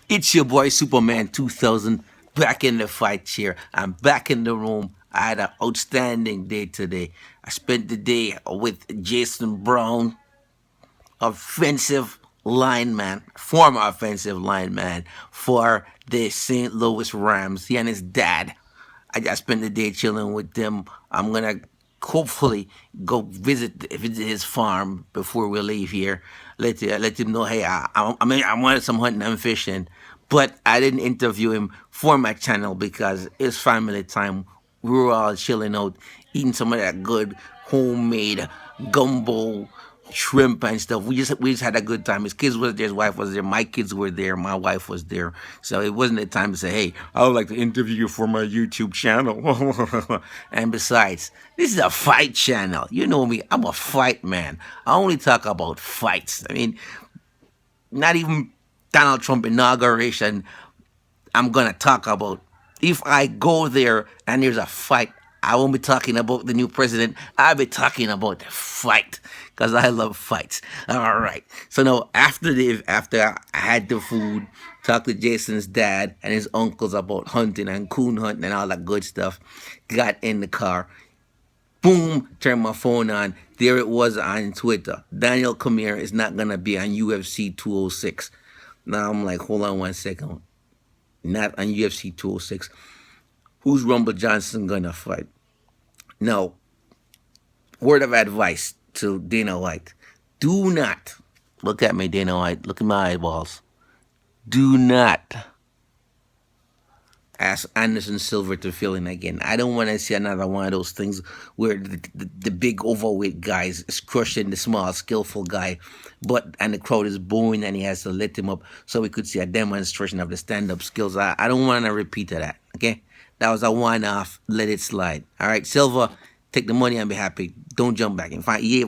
It's your boy Superman 2000 back in the fight chair. I'm back in the room. I had an outstanding day today. I spent the day with Jason Brown, offensive lineman, former offensive lineman for the St. Louis Rams. He and his dad. I just spent the day chilling with them. I'm gonna hopefully go visit his farm before we leave here. Let him know, hey, I wanted some hunting and fishing, but I didn't interview him for my channel because it's family time. We were all chilling out, eating some of that good homemade gumbo shrimp and stuff. We just had a good time. His kids was there, his wife was there, my kids were there, my wife was there. So it wasn't a time to say, hey, I would like to interview you for my YouTube channel. And besides, this is a fight channel. You know me, I'm a fight man. I only talk about fights. I mean, not even Donald Trump inauguration I'm gonna talk about. If I go there and there's a fight, I won't be talking about the new president. I'll be talking about the fight because I love fights. All right. So now after I had the food, talked to Jason's dad and his uncles about hunting and coon hunting and all that good stuff. Got in the car. Boom, turned my phone on. There it was on Twitter. Daniel Cormier is not gonna be on UFC 206. Now I'm like, hold on one second. Not on UFC 206. Who's Rumble Johnson gonna fight? No. Word of advice to Dana White. Do not look at me, Dana White. Look at my eyeballs. Do not ask Anderson Silva to fill in again. I don't want to see another one of those things where the big overweight guy is crushing the small, skillful guy, and the crowd is booing and he has to let him up so we could see a demonstration of the stand-up skills. I don't want to repeat of that, okay? That was a one-off. Let it slide. All right, Silva, take the money and be happy. Don't jump back. And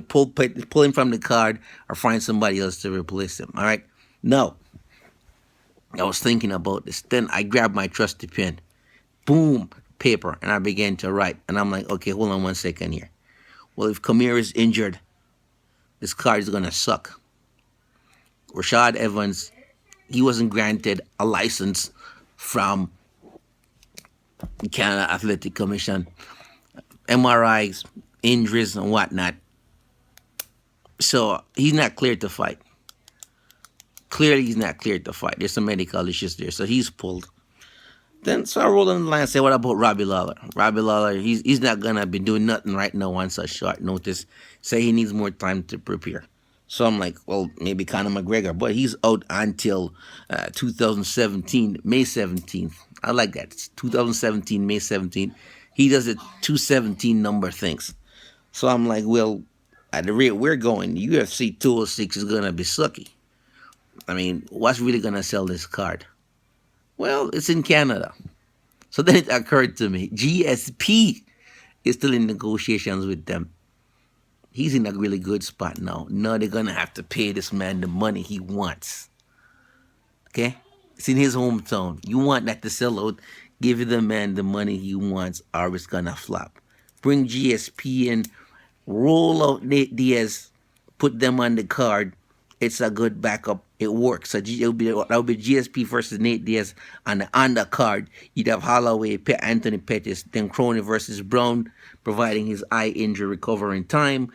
pull him from the card or find somebody else to replace him, all right? No. I was thinking about this. Then I grabbed my trusty pen, boom, paper, and I began to write. And I'm like, okay, hold on one second here. Well, if Cormier is injured, this card is gonna suck. Rashad Evans, he wasn't granted a license from the Canada Athletic Commission, MRIs, injuries, and whatnot. So he's not cleared to fight. Clearly, he's not cleared to fight. There's some medical issues there, so he's pulled. Then so I rolled on the line and said, what about Robbie Lawler? Robbie Lawler, he's not gonna be doing nothing right now on such short notice. Say he needs more time to prepare. So I'm like, well, maybe Conor McGregor, but he's out until 2017, May 17th. I like that. It's 2017, May 17th. He does it 217 number things. So I'm like, well, at the rate we're going, UFC 206 is gonna be sucky. I mean, what's really gonna sell this card? Well, it's in Canada. So then it occurred to me, GSP is still in negotiations with them. He's in a really good spot now. Now they're gonna have to pay this man the money he wants. Okay? It's in his hometown. You want that to sell out, give the man the money he wants, or it's gonna flop. Bring GSP in, roll out Nate Diaz, put them on the card. It's a good backup. It works. So that would be GSP versus Nate Diaz on the undercard. You'd have Holloway, Anthony Pettis, then Crony versus Brown, providing his eye injury recovery in time.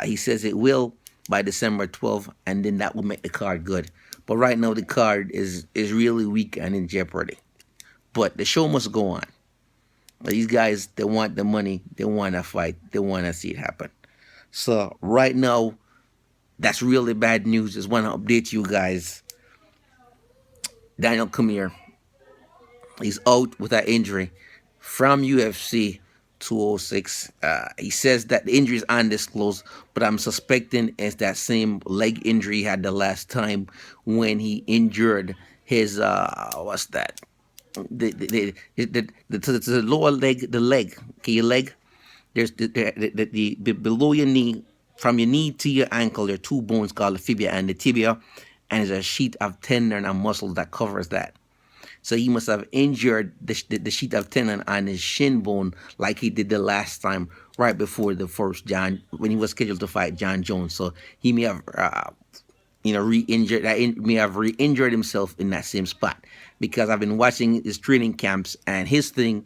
He says it will by December 12th, and then that will make the card good. But right now the card is really weak and in jeopardy. But the show must go on. These guys, they want the money, they want to fight, they want to see it happen. So right now, that's really bad news. Just want to update you guys. Daniel Cormier, he's out with that injury from UFC 206. He says that the injury is undisclosed, but I'm suspecting it's that same leg injury he had the last time when he injured his what's that? The lower leg, the leg. Okay, your leg. There's the below your knee, from your knee to your ankle, there are two bones called the fibula and the tibia, and there's a sheet of tendon and muscle that covers that. So he must have injured the sheet of tendon on his shin bone like he did the last time, right before the first when he was scheduled to fight John Jones. So he may have re-injured, that may have re-injured himself in that same spot, because I've been watching his training camps, and his thing,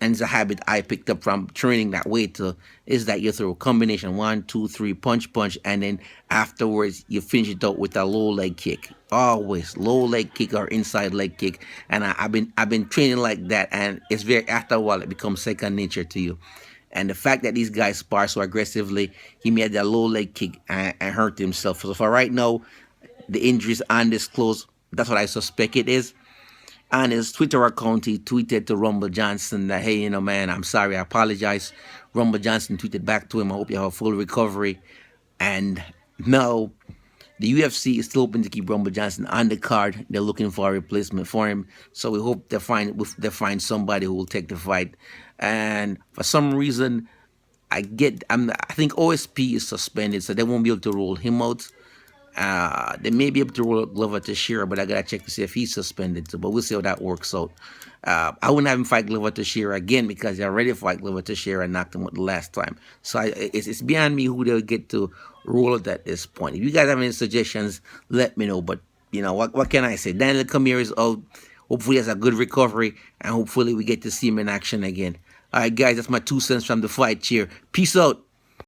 and it's a habit I picked up from training that way too, is that you throw a combination 1, 2, 3, punch, punch, and then afterwards you finish it out with a low leg kick. Always low leg kick or inside leg kick, and I've been training like that, and it's very, after a while it becomes second nature to you. And the fact that these guys spar so aggressively, he made that low leg kick and hurt himself. So for right now, the injuries undisclosed. That's what I suspect it is. On his Twitter account, he tweeted to Rumble Johnson that, hey, man, I'm sorry, I apologize. Rumble Johnson tweeted back to him, I hope you have a full recovery. And now the UFC is still hoping to keep Rumble Johnson on the card. They're looking for a replacement for him. So we hope they find somebody who will take the fight. And for some reason, I think OSP is suspended, so they won't be able to roll him out. They may be able to roll Glover Teixeira, but I gotta check to see if he's suspended too. But we'll see how that works out. I wouldn't have him fight Glover Teixeira again, because they already fought Glover Teixeira and knocked him out the last time. So it's beyond me who they'll get to roll it at this point. If you guys have any suggestions, let me know. But what can I say? Daniel Cormier is out. Hopefully, he has a good recovery, and hopefully, we get to see him in action again. All right, guys, that's my 2 cents from the fight chair. Peace out.